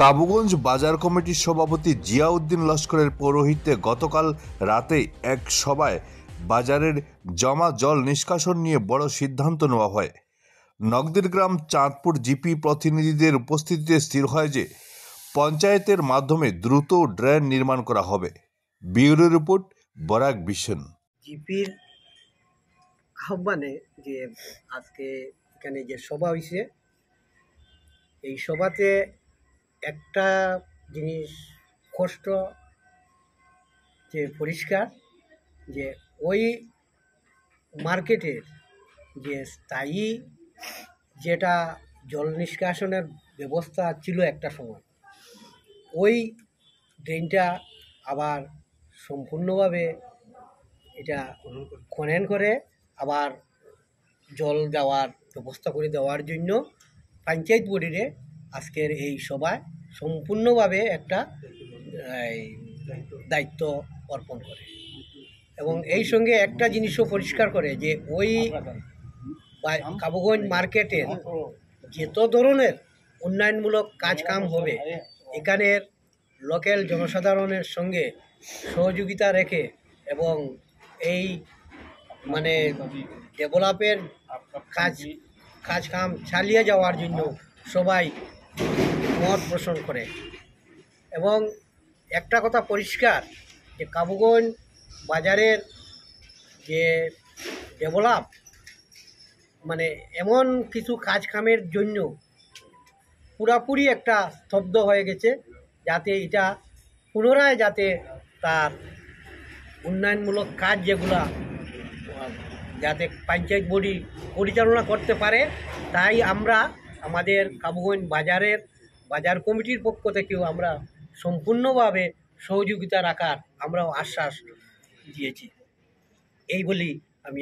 কাবুগঞ্জ বাজার কমিটির সভাপতি জিয়াউদ্দিন লস্করের পৌরোহিত্যে গতকাল রাতে এক সভায় বাজারের জমা জল নিষ্কাশন নিয়ে বড় সিদ্ধান্ত নেওয়া হয়। নগদির গ্রাম চাঁদপুর জিপি প্রতিনিধিদের উপস্থিতিতে স্থির হয় যে পঞ্চায়েতের মাধ্যমে দ্রুত ড্রেন নির্মাণ করা হবে। Bureau report, Barak vision. জিপির আহ্বানে যে আজকে এখানে যে সভা হয়েছে, এই সভাতে একটা জিনিস কষ্ট যে পরিষ্কার যে ওই মার্কেটের যে স্থায়ী যেটা জল নিষ্কাশনের ব্যবস্থা ছিল একটা সময়, ওই ড্রেনটা আবার সম্পূর্ণভাবে এটা খনন করে আবার জল দেওয়ার ব্যবস্থা করে দেওয়ার জন্য পঞ্চায়েত বোর্ডে আজকের এই সভায় সম্পূর্ণভাবে একটা দায়িত্ব অর্পণ করে এবং এই সঙ্গে একটা জিনিসও পরিষ্কার করে যে ওই কাবুগঞ্জ মার্কেটের যত ধরনের উন্নয়নমূলক কাজকাম হবে এখানের লোকাল জনসাধারণের সঙ্গে সহযোগিতা রেখে এবং এই ডেভেলপের কাজকাম চালিয়ে যাওয়ার জন্য সবাই মত পোষণ করে। এবং একটা কথা পরিষ্কার যে কাবুগঞ্জ বাজারের যে ডেভেলপ এমন কিছু কাজকামের জন্য পুরাপুরি একটা স্তব্ধ হয়ে গেছে, যাতে এটা পুনরায় যাতে তার উন্নয়নমূলক কাজ যেগুলা যাতে পঞ্চায়েত বডি পরিচালনা করতে পারে, তাই আমরা আমাদের কাবুগঞ্জ বাজার কমিটির পক্ষ থেকেও আমরা সম্পূর্ণভাবে সহযোগিতা রাখার আমরাও আশ্বাস দিয়েছি। এই বলি আমি